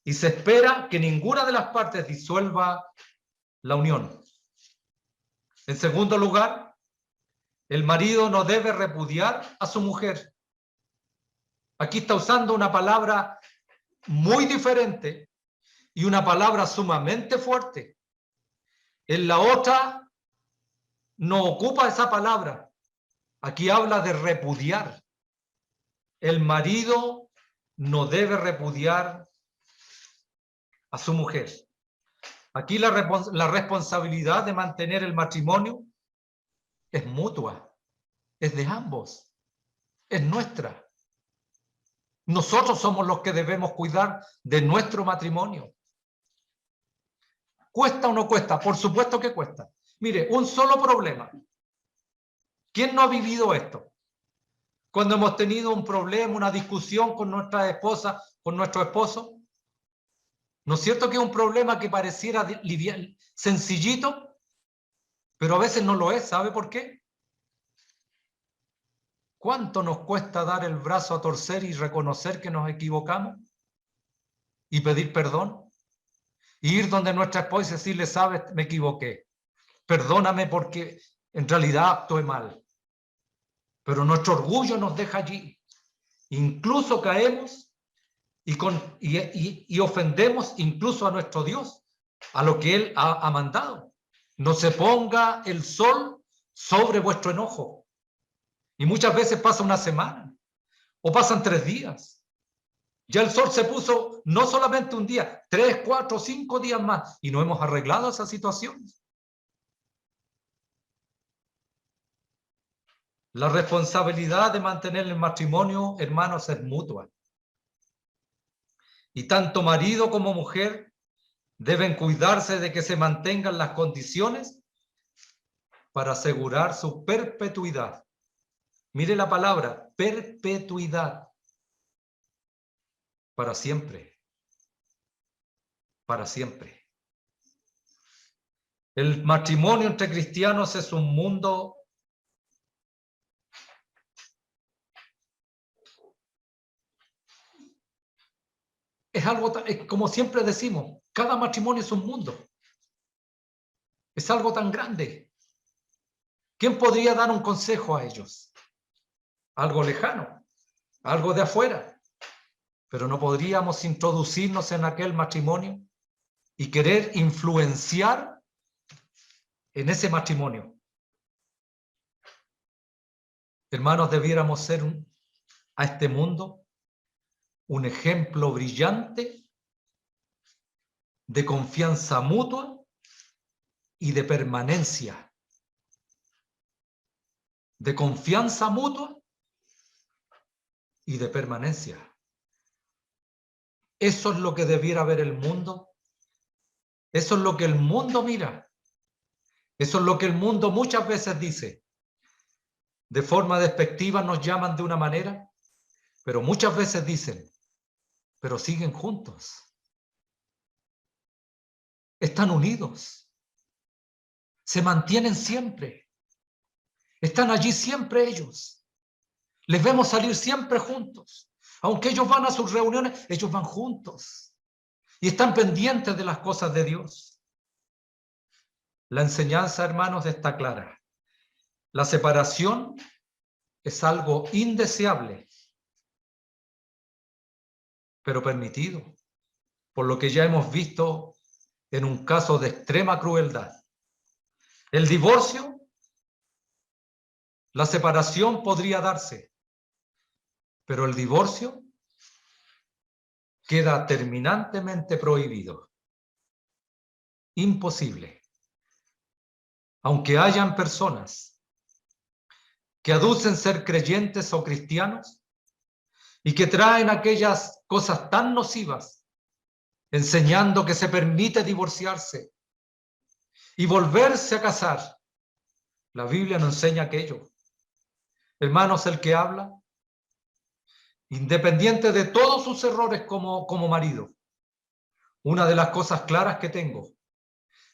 y se espera que ninguna de las partes disuelva la unión. En segundo lugar, el marido no debe repudiar a su mujer. Aquí está usando una palabra muy diferente y una palabra sumamente fuerte. En la otra no ocupa esa palabra. Aquí habla de repudiar. El marido no debe repudiar a su mujer. Aquí la responsabilidad de mantener el matrimonio es mutua, es de ambos, es nuestra. Nosotros somos los que debemos cuidar de nuestro matrimonio. ¿Cuesta o no cuesta? Por supuesto que cuesta. Mire, un solo problema. ¿Quién no ha vivido esto? Cuando hemos tenido un problema, una discusión con nuestra esposa, con nuestro esposo. ¿No es cierto que es un problema que pareciera liviano, sencillito? Pero a veces no lo es. ¿Sabe por qué? ¿Cuánto nos cuesta dar el brazo a torcer y reconocer que nos equivocamos? Y pedir perdón. Y ir donde nuestra esposa y decirle, sabes, me equivoqué. Perdóname porque en realidad actué mal. Pero nuestro orgullo nos deja allí. Incluso caemos y ofendemos incluso a nuestro Dios, a lo que Él ha mandado. No se ponga el sol sobre vuestro enojo. Y muchas veces pasa una semana o pasan 3 días. Ya el sol se puso no solamente un día, 3, 4, 5 días más y no hemos arreglado esa situación. La responsabilidad de mantener el matrimonio, hermanos, es mutua. Y tanto marido como mujer deben cuidarse de que se mantengan las condiciones para asegurar su perpetuidad. Mire la palabra, perpetuidad. para siempre. Para siempre. El matrimonio entre cristianos es un mundo es algo, como siempre decimos, cada matrimonio es un mundo. Es algo tan grande. ¿Quién podría dar un consejo a ellos? Algo lejano, algo de afuera. Pero no podríamos introducirnos en aquel matrimonio y querer influenciar en ese matrimonio. Hermanos, debiéramos ser a este mundo un ejemplo brillante de confianza mutua y de permanencia. De confianza mutua y de permanencia. Eso es lo que debiera ver el mundo. Eso es lo que el mundo mira. Eso es lo que el mundo muchas veces dice. De forma despectiva nos llaman de una manera, pero muchas veces dicen, pero siguen juntos. Están unidos. Se mantienen siempre. Están allí siempre ellos. Les vemos salir siempre juntos. Aunque ellos van a sus reuniones, ellos van juntos. Y están pendientes de las cosas de Dios. La enseñanza, hermanos, está clara. La separación es algo indeseable, pero permitido, por lo que ya hemos visto en un caso de extrema crueldad. El divorcio, la separación podría darse, pero el divorcio queda terminantemente prohibido. Imposible. Aunque hayan personas que aducen ser creyentes o cristianos y que traen aquellas cosas tan nocivas, enseñando que se permite divorciarse y volverse a casar, la Biblia no enseña aquello. Hermanos, el que habla, independiente de todos sus errores como marido, una de las cosas claras que tengo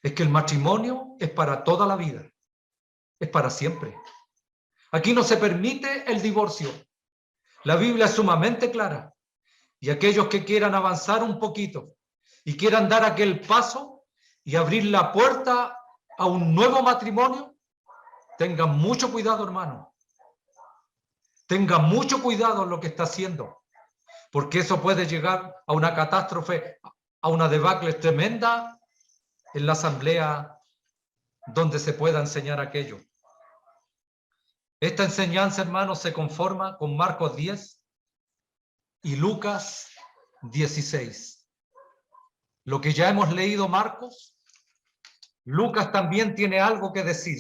es que el matrimonio es para toda la vida, es para siempre. Aquí no se permite el divorcio. La Biblia es sumamente clara. Y aquellos que quieran avanzar un poquito y quieran dar aquel paso y abrir la puerta a un nuevo matrimonio, tengan mucho cuidado, hermano. Tengan mucho cuidado en lo que está haciendo, porque eso puede llegar a una catástrofe, a una debacle tremenda en la asamblea donde se pueda enseñar aquello. Esta enseñanza, hermanos, se conforma con Marcos 10 y Lucas 16. Lo que ya hemos leído Marcos, Lucas también tiene algo que decir.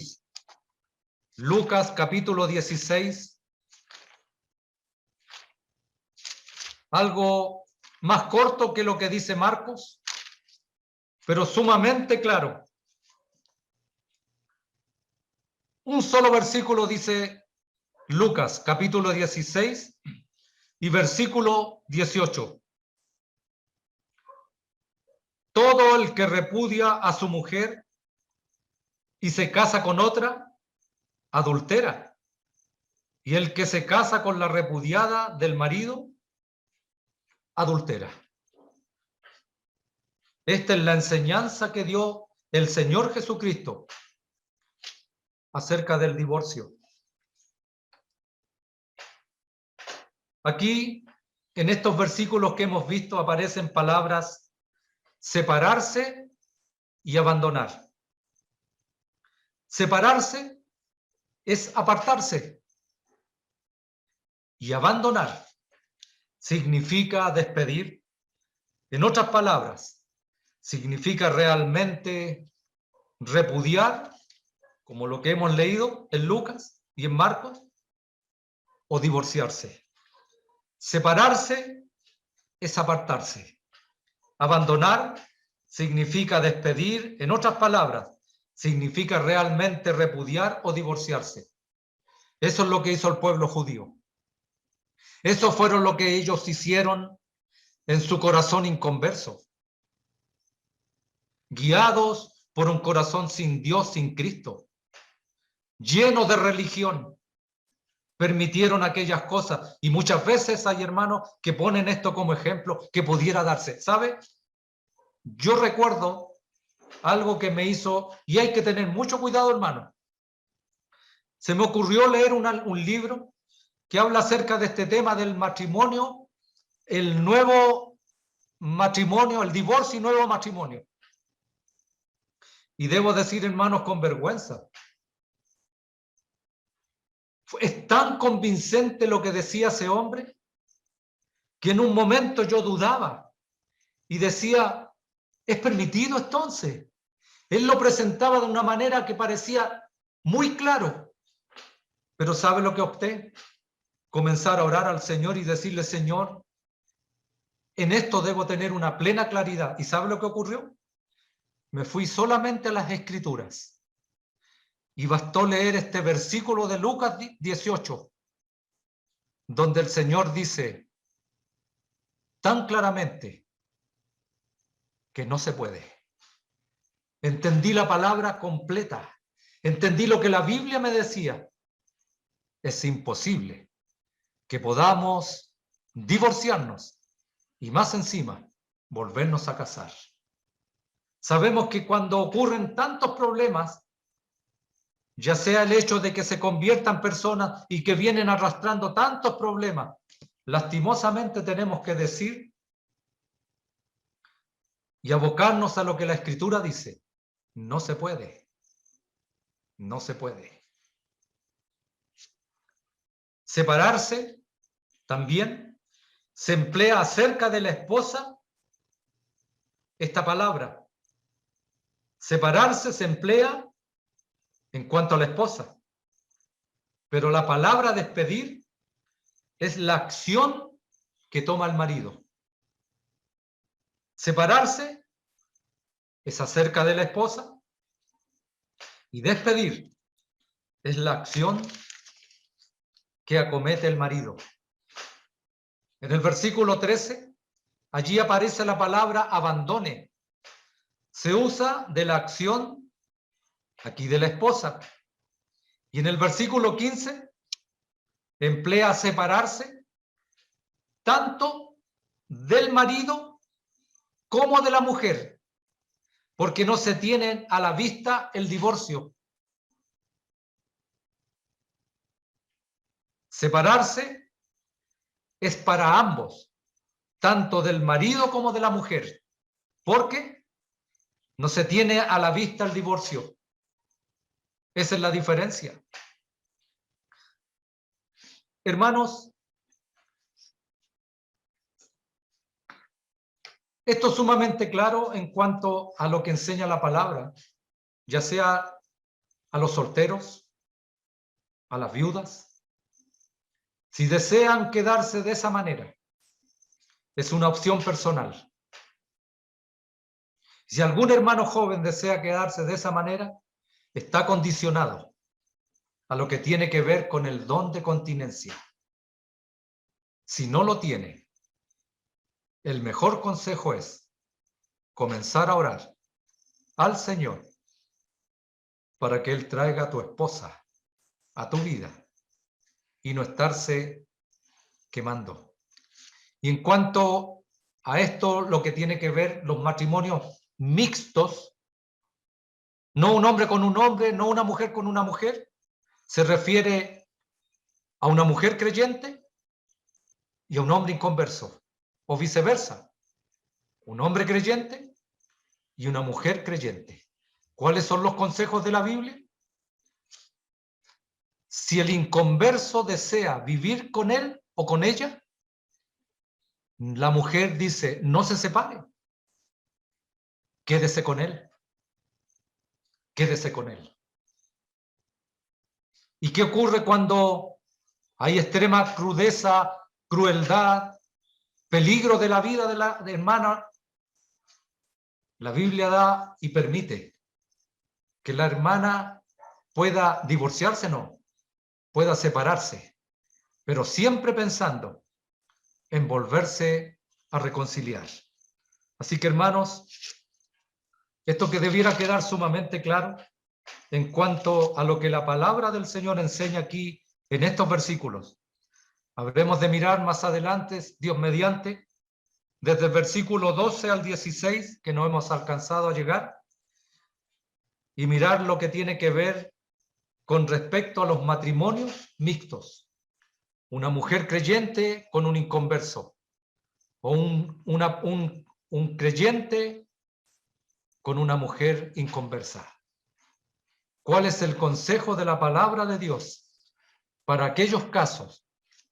Lucas capítulo 16, algo más corto que lo que dice Marcos, pero sumamente claro. Un solo versículo dice Lucas, capítulo 16 y versículo 18. Todo el que repudia a su mujer y se casa con otra, adultera. Y el que se casa con la repudiada del marido, adultera. Esta es la enseñanza que dio el Señor Jesucristo acerca del divorcio. Aquí, en estos versículos que hemos visto, aparecen palabras separarse y abandonar. Separarse es apartarse. Y abandonar significa despedir. En otras palabras, significa realmente repudiar, como lo que hemos leído en Lucas y en Marcos, o divorciarse. Separarse es apartarse. Abandonar significa despedir. En otras palabras, significa realmente repudiar o divorciarse. Eso es lo que hizo el pueblo judío. Eso fueron lo que ellos hicieron en su corazón inconverso, guiados por un corazón sin Dios, sin Cristo, lleno de religión, permitieron aquellas cosas. Y muchas veces hay hermanos que ponen esto como ejemplo que pudiera darse. ¿Sabe? Yo recuerdo algo que me hizo, y hay que tener mucho cuidado, hermano. Se me ocurrió leer un libro que habla acerca de este tema del matrimonio, el nuevo matrimonio, el divorcio y nuevo matrimonio. Y debo decir, hermanos, con vergüenza, es tan convincente lo que decía ese hombre que en un momento yo dudaba y decía, ¿es permitido entonces? Él lo presentaba de una manera que parecía muy claro, pero ¿sabe lo que opté? Comenzar a orar al Señor y decirle, Señor, en esto debo tener una plena claridad. ¿Y sabe lo que ocurrió? Me fui solamente a las Escrituras. Y bastó leer este versículo de Lucas 18, donde el Señor dice tan claramente que no se puede. Entendí la palabra completa. Entendí lo que la Biblia me decía. Es imposible que podamos divorciarnos y más encima volvernos a casar. Sabemos que cuando ocurren tantos problemas, ya sea el hecho de que se conviertan personas y que vienen arrastrando tantos problemas, lastimosamente tenemos que decir y abocarnos a lo que la Escritura dice. No se puede. No se puede. Separarse también se emplea acerca de la esposa esta palabra. Separarse se emplea en cuanto a la esposa, pero la palabra despedir es la acción que toma el marido. Separarse es acerca de la esposa y despedir es la acción que acomete el marido. En el versículo 13, allí aparece la palabra abandone. Se usa de la acción aquí de la esposa. Y en el versículo 15 emplea separarse tanto del marido como de la mujer, porque no se tiene a la vista el divorcio. Separarse es para ambos, tanto del marido como de la mujer, porque no se tiene a la vista el divorcio. Esa es la diferencia. Hermanos, esto es sumamente claro en cuanto a lo que enseña la palabra, ya sea a los solteros, a las viudas. Si desean quedarse de esa manera, es una opción personal. Si algún hermano joven desea quedarse de esa manera, está condicionado a lo que tiene que ver con el don de continencia. Si no lo tiene, el mejor consejo es comenzar a orar al Señor para que Él traiga a tu esposa a tu vida y no estarse quemando. Y en cuanto a esto, lo que tiene que ver los matrimonios mixtos, no un hombre con un hombre, no una mujer con una mujer, se refiere a una mujer creyente y a un hombre inconverso, o viceversa, un hombre creyente y una mujer creyente. ¿Cuáles son los consejos de la Biblia? Si el inconverso desea vivir con él o con ella, la mujer dice, no se separe, quédese con él, quédese con él. ¿Y qué ocurre cuando hay extrema crudeza, crueldad, peligro de la vida de la hermana? La Biblia da y permite que la hermana pueda divorciarse, no, pueda separarse, pero siempre pensando en volverse a reconciliar. Así que, hermanos, esto que debiera quedar sumamente claro en cuanto a lo que la palabra del Señor enseña aquí en estos versículos. Habremos de mirar más adelante, Dios mediante, desde el versículo 12 al 16, que no hemos alcanzado a llegar, y mirar lo que tiene que ver con respecto a los matrimonios mixtos. Una mujer creyente con un inconverso, o un creyente con una mujer inconversa. ¿Cuál es el consejo de la palabra de Dios para aquellos casos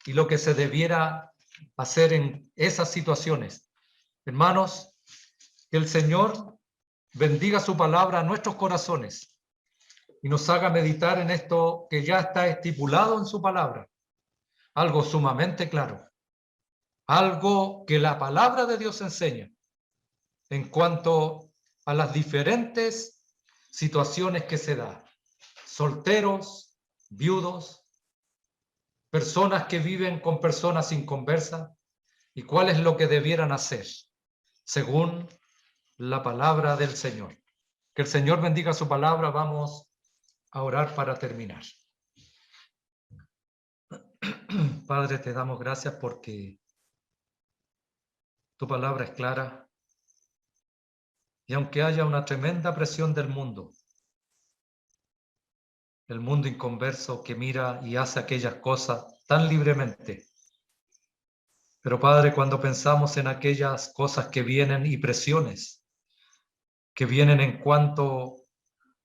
y lo que se debiera hacer en esas situaciones? Hermanos, que el Señor bendiga su palabra a nuestros corazones y nos haga meditar en esto que ya está estipulado en su palabra. Algo sumamente claro. Algo que la palabra de Dios enseña en cuanto a las diferentes situaciones que se dan. Solteros, viudos, personas que viven con personas inconversas, y cuál es lo que debieran hacer según la palabra del Señor. Que el Señor bendiga su palabra. Vamos a orar para terminar. Padre, te damos gracias porque tu palabra es clara, y aunque haya una tremenda presión del mundo, el mundo inconverso que mira y hace aquellas cosas tan libremente. Pero Padre, cuando pensamos en aquellas cosas que vienen y presiones que vienen en cuanto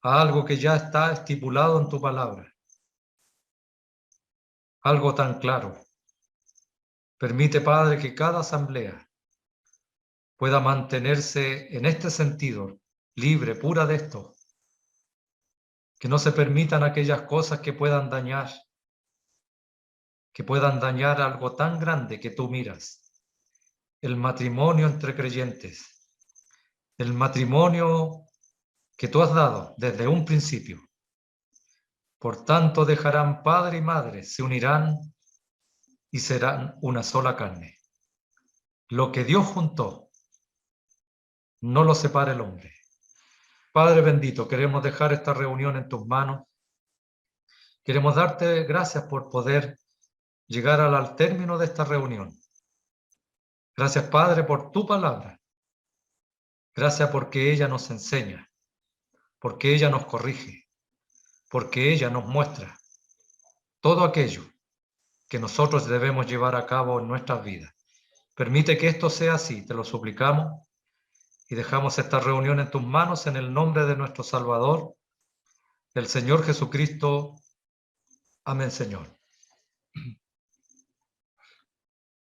a algo que ya está estipulado en tu palabra, algo tan claro, permite, Padre, que cada asamblea pueda mantenerse en este sentido, libre, pura de esto, que no se permitan aquellas cosas que puedan dañar algo tan grande que tú miras, el matrimonio entre creyentes, el matrimonio que tú has dado desde un principio. Por tanto, dejarán padre y madre, se unirán y serán una sola carne. Lo que Dios juntó, no lo separa el hombre. Padre bendito, queremos dejar esta reunión en tus manos. Queremos darte gracias por poder llegar al término de esta reunión. Gracias, Padre, por tu palabra. Gracias porque ella nos enseña, porque ella nos corrige, porque ella nos muestra todo aquello que nosotros debemos llevar a cabo en nuestras vidas. Permite que esto sea así, te lo suplicamos, y dejamos esta reunión en tus manos en el nombre de nuestro Salvador, el Señor Jesucristo. Amén, Señor.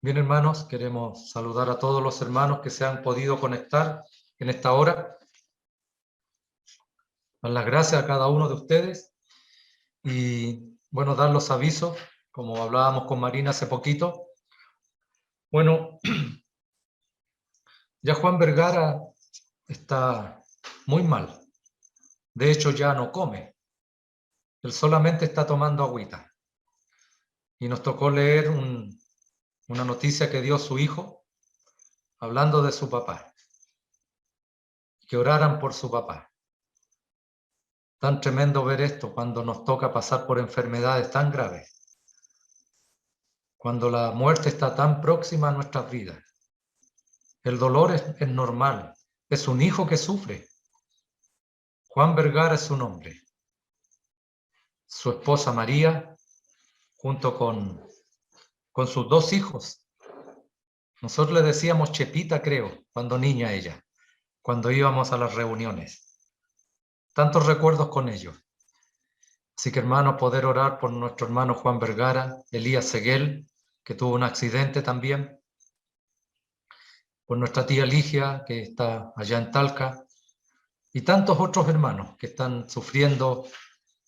Bien, hermanos, queremos saludar a todos los hermanos que se han podido conectar en esta hora. Dar las gracias a cada uno de ustedes y, bueno, dar los avisos, como hablábamos con Marina hace poquito. Bueno, ya Juan Vergara está muy mal. De hecho, ya no come. Él solamente está tomando agüita. Y nos tocó leer una noticia que dio su hijo, hablando de su papá. Que oraran por su papá. Tan tremendo ver esto cuando nos toca pasar por enfermedades tan graves. Cuando la muerte está tan próxima a nuestras vidas. El dolor es normal. Es un hijo que sufre. Juan Vergara es su nombre. Su esposa María, junto con sus dos hijos. Nosotros le decíamos Chepita, creo, cuando niña ella, cuando íbamos a las reuniones. Tantos recuerdos con ellos. Así que, hermanos, poder orar por nuestro hermano Juan Vergara, Elías Seguel, que tuvo un accidente también, por nuestra tía Ligia, que está allá en Talca, y tantos otros hermanos que están sufriendo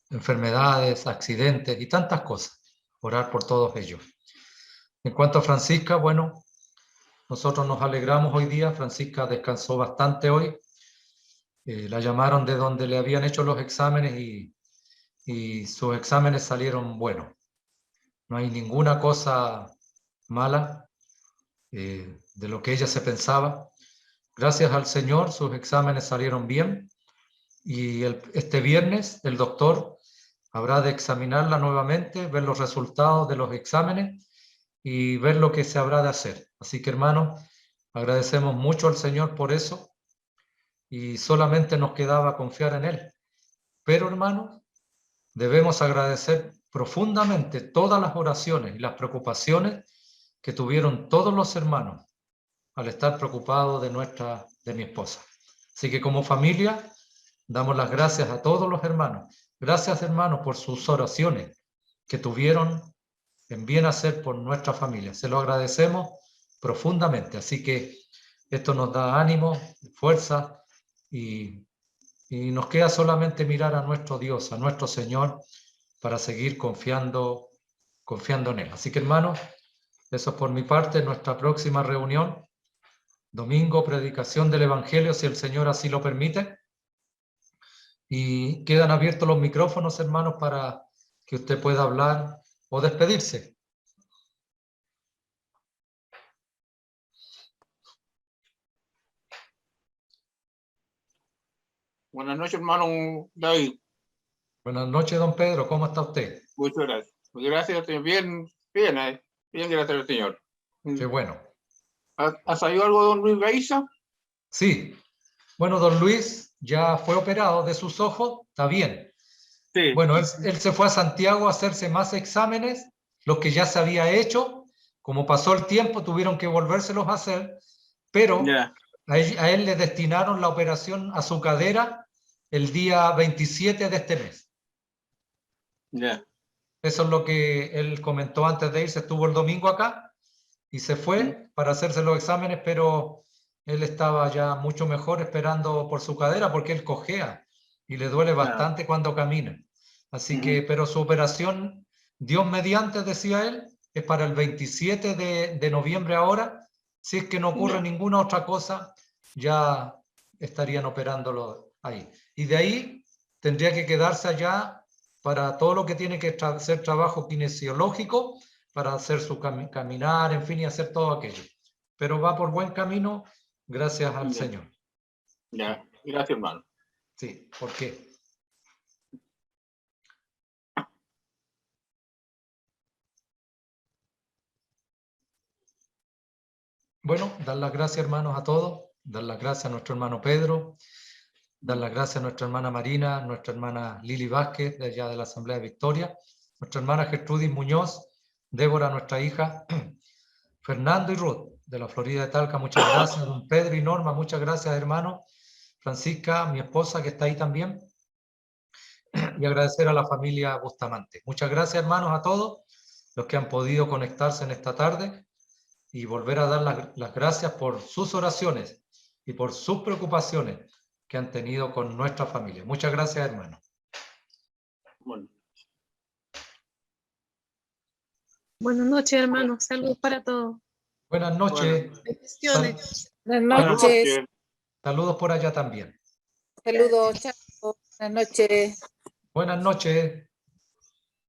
enfermedades, accidentes y tantas cosas. Orar por todos ellos. En cuanto a Francisca, bueno, nosotros nos alegramos hoy día. Francisca descansó bastante hoy. La llamaron de donde le habían hecho los exámenes y sus exámenes salieron buenos. No hay ninguna cosa mala. de lo que ella se pensaba. Gracias al Señor, sus exámenes salieron bien y este viernes el doctor habrá de examinarla nuevamente, ver los resultados de los exámenes y ver lo que se habrá de hacer. Así que, hermanos, agradecemos mucho al Señor por eso y solamente nos quedaba confiar en Él. Pero, hermanos, debemos agradecer profundamente todas las oraciones y las preocupaciones que tuvieron todos los hermanos al estar preocupados de mi esposa. Así que como familia, damos las gracias a todos los hermanos. Gracias, hermanos, por sus oraciones que tuvieron en bien hacer por nuestra familia. Se lo agradecemos profundamente. Así que esto nos da ánimo, fuerza y nos queda solamente mirar a nuestro Dios, a nuestro Señor, para seguir confiando en Él. Así que, hermanos, eso es por mi parte. Nuestra próxima reunión, domingo, predicación del Evangelio, si el Señor así lo permite. Y quedan abiertos los micrófonos, hermanos, para que usted pueda hablar o despedirse. Buenas noches, hermano David. Buenas noches, don Pedro. ¿Cómo está usted? Muchas gracias. Muchas gracias, bien, bien, bien, gracias al Señor. Qué bueno. ¿Ha salido algo de don Luis Gaiza? Sí. Bueno, don Luis ya fue operado de sus ojos, está bien. Sí. Bueno, él se fue a Santiago a hacerse más exámenes, los que ya se había hecho. Como pasó el tiempo, tuvieron que volvérselos a hacer, pero Yeah. a él le destinaron la operación a su cadera el día 27 de este mes. Yeah. Eso es lo que él comentó antes de irse. Estuvo el domingo acá y se fue para hacerse los exámenes, pero él estaba ya mucho mejor esperando por su cadera porque él cojea y le duele bastante cuando camina. Así que, pero su operación, Dios mediante, decía él, es para el 27 de noviembre ahora. Si es que no ocurre ninguna otra cosa, ya estarían operándolo ahí. Y de ahí tendría que quedarse allá para todo lo que tiene que hacer trabajo kinesiológico, para hacer su caminar, en fin, y hacer todo aquello. Pero va por buen camino, gracias al Señor. Ya, gracias, hermano. Sí, ¿por qué? Bueno, dar las gracias, hermanos, a todos. Dar las gracias a nuestro hermano Pedro. Dar las gracias a nuestra hermana Marina, nuestra hermana Lili Vázquez, de allá de la Asamblea de Victoria, nuestra hermana Gertrudis Muñoz, Débora, nuestra hija, Fernando y Ruth, de la Florida de Talca, muchas gracias. Don Pedro y Norma, muchas gracias, hermano. Francisca, mi esposa, que está ahí también. Y agradecer a la familia Bustamante. Muchas gracias, hermanos, a todos los que han podido conectarse en esta tarde y volver a dar las gracias por sus oraciones y por sus preocupaciones que han tenido con nuestra familia. Muchas gracias, hermano. Bueno. Buenas noches, hermanos. Saludos para todos. Buenas noches. Bendiciones. Buenas noches. Saludos por allá también. Saludos, chao. Buenas noches. Buenas noches.